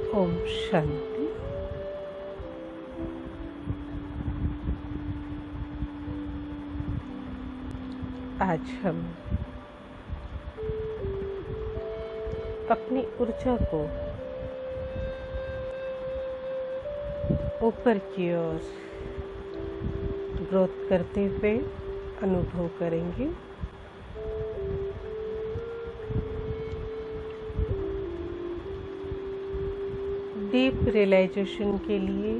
ओम शांति। आज हम अपनी ऊर्जा को ऊपर की ओर ग्रोथ करते हुए अनुभव करेंगे। डीप रियलाइजेशन के लिए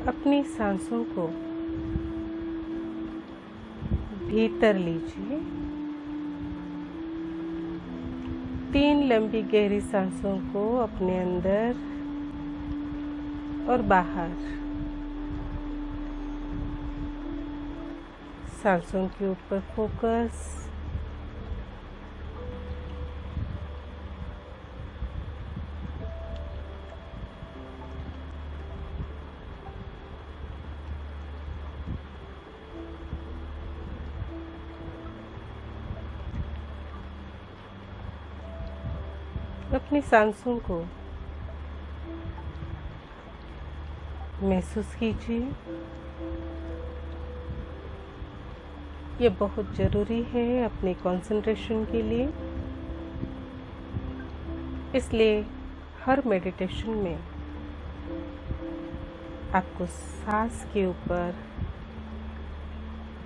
अपनी सांसों को भीतर लीजिए। 3 लंबी गहरी सांसों को अपने अंदर और बाहर। सांसों के ऊपर फोकस, अपनी सांसों को महसूस कीजिए। ये बहुत ज़रूरी है अपनी कंसंट्रेशन के लिए, इसलिए हर मेडिटेशन में आपको सांस के ऊपर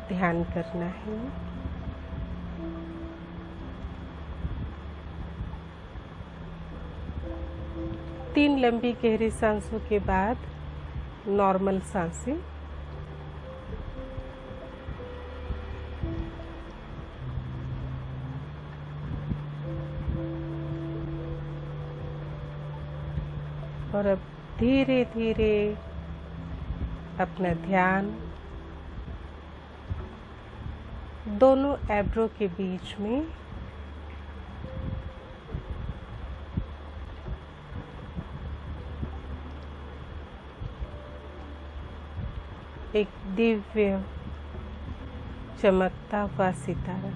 ध्यान करना है। तीन लंबी गहरी सांसों के बाद नॉर्मल सांसें। और अब धीरे धीरे अपना ध्यान दोनों एब्रो के बीच में एक दिव्य चमकता हुआ सितारा।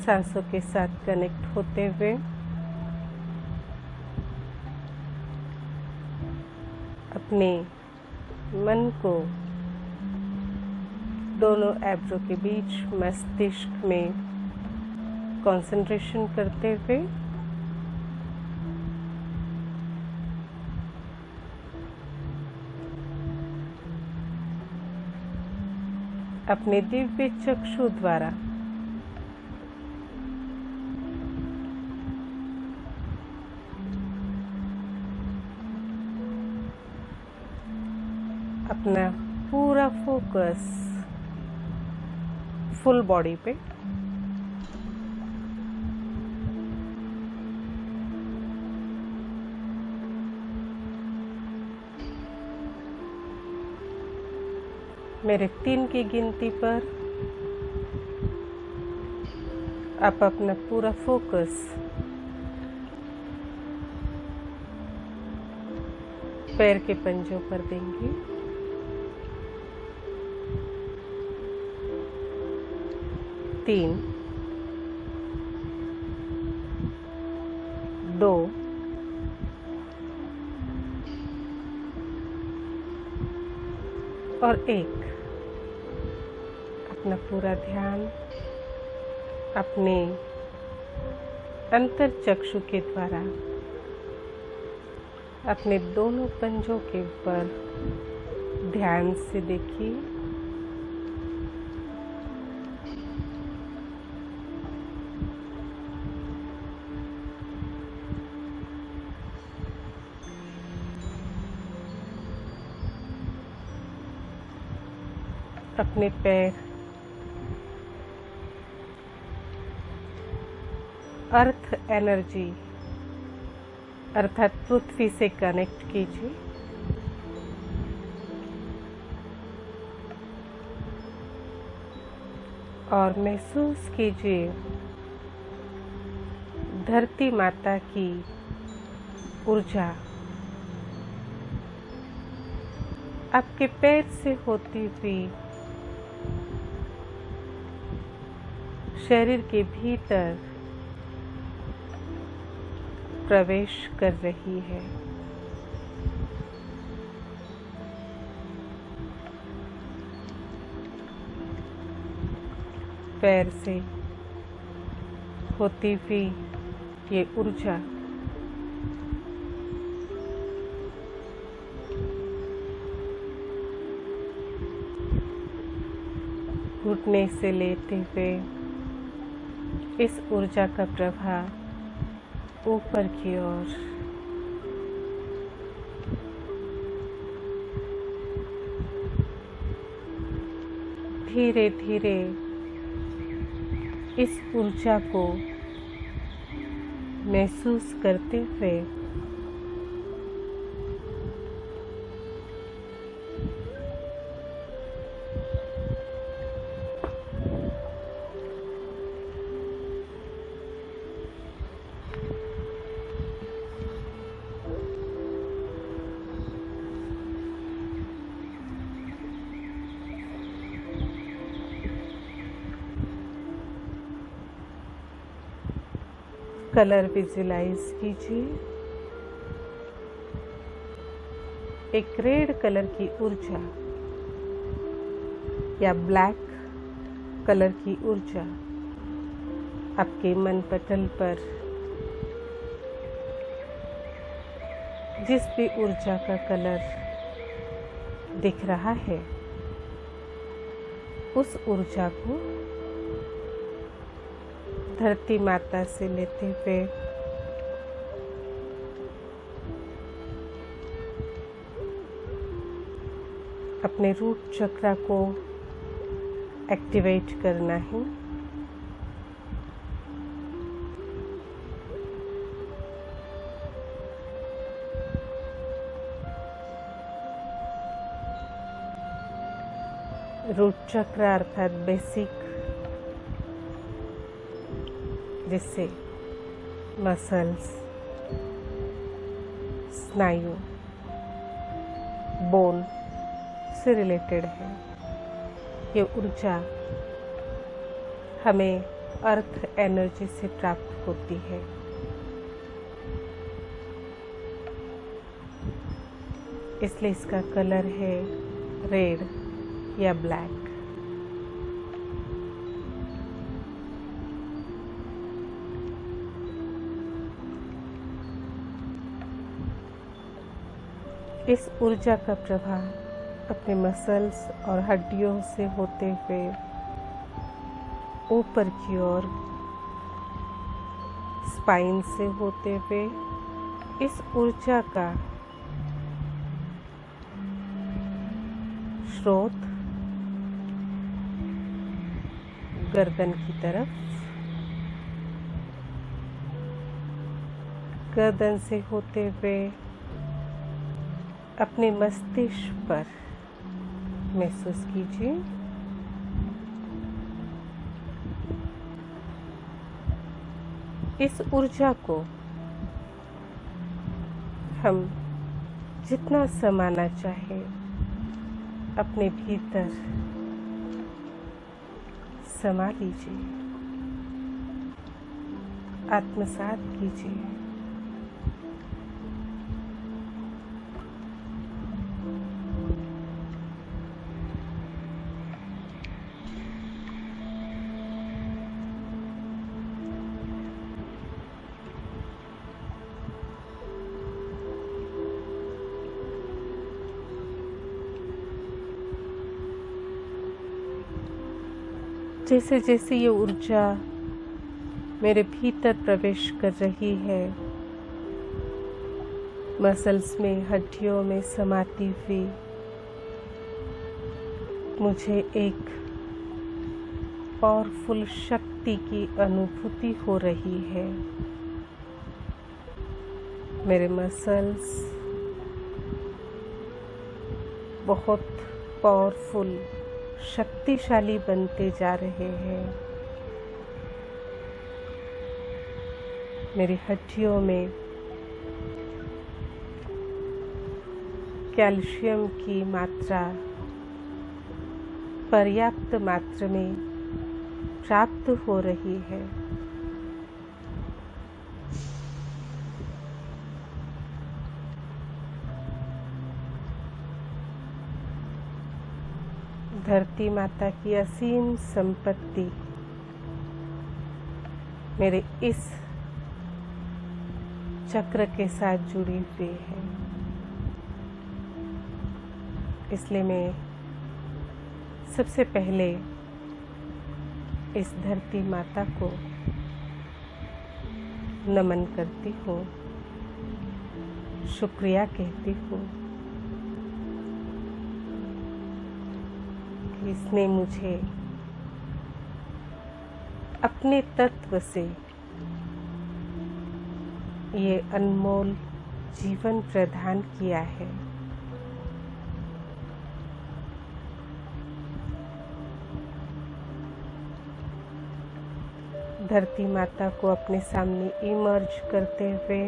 सांसों के साथ कनेक्ट होते हुए अपने मन को दोनों एब्रो के बीच मस्तिष्क में कंसंट्रेशन करते हुए अपने दिव्य चक्षु द्वारा अपना पूरा फोकस फुल बॉडी पे मेरे 3 की गिनती पर आप अपना पूरा फोकस पैर के पंजों पर देंगे। 3, 2, और 1। अपना पूरा ध्यान अपने अंतर चक्षु के द्वारा अपने दोनों पंजों के ऊपर ध्यान से देखिए। अपने पैर अर्थ एनर्जी अर्थात पृथ्वी से कनेक्ट कीजिए। और महसूस कीजिए धरती माता की ऊर्जा आपके पैर से होती हुई शरीर के भीतर प्रवेश कर रही है। पैर से होती हुई ये ऊर्जा घुटने से लेते हुए इस ऊर्जा का प्रवाह ऊपर की ओर धीरे धीरे इस ऊर्जा को महसूस करते हुए कलर विजुलाइज कीजिए। एक रेड कलर की ऊर्जा या ब्लैक कलर की ऊर्जा आपके मन पटल पर जिस भी ऊर्जा का कलर दिख रहा है उस ऊर्जा को धरती माता से लेते हुए अपने रूट चक्र को एक्टिवेट करना है। रूट चक्र अर्थात बेसिक, जिससे मसल्स, स्नायु, बोन से रिलेटेड है। ये ऊर्जा हमें अर्थ एनर्जी से प्राप्त होती है। इसलिए इसका कलर है रेड या ब्लैक। इस ऊर्जा का प्रवाह अपने मसल्स और हड्डियों से होते हुए ऊपर की ओर स्पाइन से होते हुए इस ऊर्जा का स्रोत गर्दन की तरफ, गर्दन से होते हुए अपने मस्तिष्क पर महसूस कीजिए। इस ऊर्जा को हम जितना समाना चाहे अपने भीतर समा लीजिए, आत्मसात कीजिए। जैसे जैसे ये ऊर्जा मेरे भीतर प्रवेश कर रही है, मसल्स में, हड्डियों में समाती हुई, मुझे एक पावरफुल शक्ति की अनुभूति हो रही है। मेरे मसल्स बहुत पावरफुल, शक्तिशाली बनते जा रहे हैं। मेरी हड्डियों में कैल्शियम की मात्रा पर्याप्त मात्रा में प्राप्त हो रही है। धरती माता की असीम संपत्ति मेरे इस चक्र के साथ जुड़ी हुई है। इसलिए मैं सबसे पहले इस धरती माता को नमन करती हूँ, शुक्रिया कहती हूँ कि इसने मुझे अपने तत्व से ये अनमोल जीवन प्रदान किया है। धरती माता को अपने सामने इमर्ज करते हुए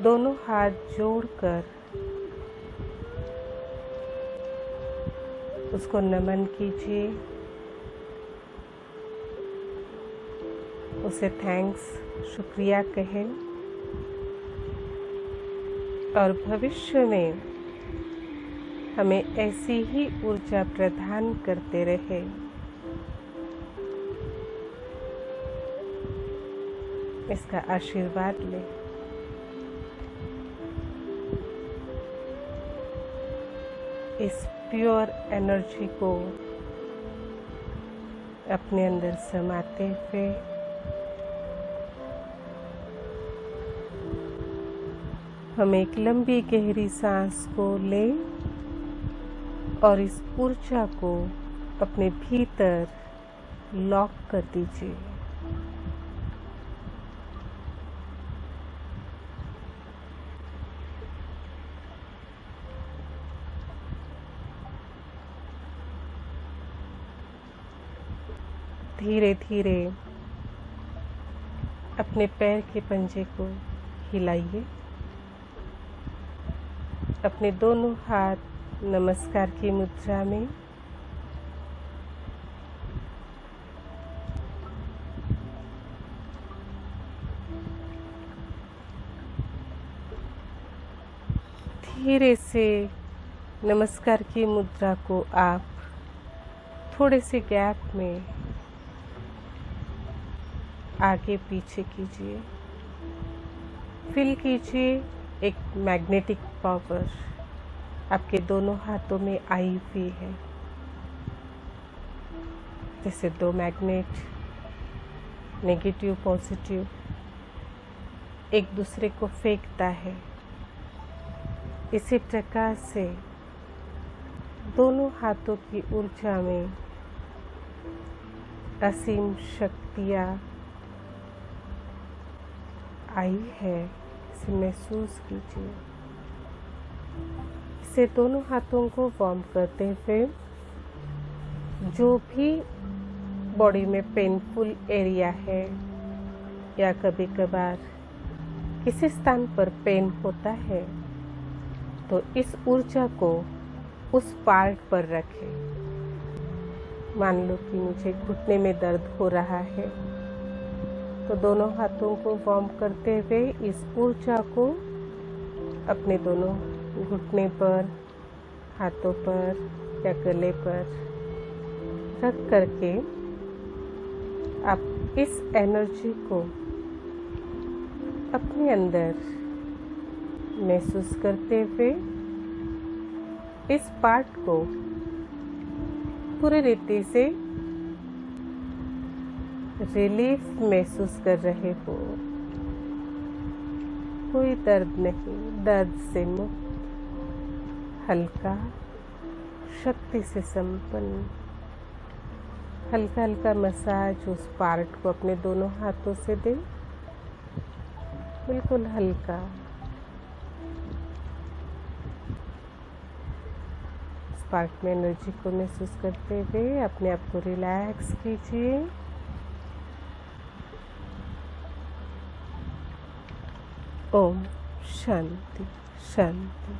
दोनों हाथ जोड़कर उसको नमन कीजिए, उसे थैंक्स, शुक्रिया कहें और भविष्य में हमें ऐसी ही ऊर्जा प्रदान करते रहे। इसका आशीर्वाद लें। इस प्योर एनर्जी को अपने अंदर समाते हुए हम एक लंबी गहरी सांस को लें और इस ऊर्जा को अपने भीतर लॉक कर दीजिए। धीरे धीरे अपने पैर के पंजे को हिलाइए। अपने दोनों हाथ नमस्कार की मुद्रा में धीरे से नमस्कार की मुद्रा को आप थोड़े से गैप में आगे पीछे कीजिए। फील कीजिए एक मैग्नेटिक पावर आपके दोनों हाथों में आई हुई है, जैसे दो मैग्नेट नेगेटिव पॉजिटिव एक दूसरे को फेंकता है। इसी प्रकार से दोनों हाथों की ऊर्जा में असीम शक्तियाँ आई है, इसे महसूस कीजिए। इसे दोनों हाथों को वार्म करते हुए जो भी बॉडी में पेनफुल एरिया है या कभी कभार किसी स्थान पर पेन होता है तो इस ऊर्जा को उस पार्ट पर रखें। मान लो कि मुझे घुटने में दर्द हो रहा है तो दोनों हाथों को वार्म करते हुए इस ऊर्जा को अपने दोनों घुटने पर, हाथों पर या गले पर रख करके आप इस एनर्जी को अपने अंदर महसूस करते हुए इस पार्ट को पूरी रीति से रिलीफ महसूस कर रहे हो। कोई दर्द नहीं, दर्द से मुक्त, हल्का, शक्ति से संपन्न। हल्का हल्का मसाज उस पार्ट को अपने दोनों हाथों से दें बिल्कुल हल्का। स्पार्क में एनर्जी को महसूस करते हुए अपने आप को रिलैक्स कीजिए। ओम शांति शांति।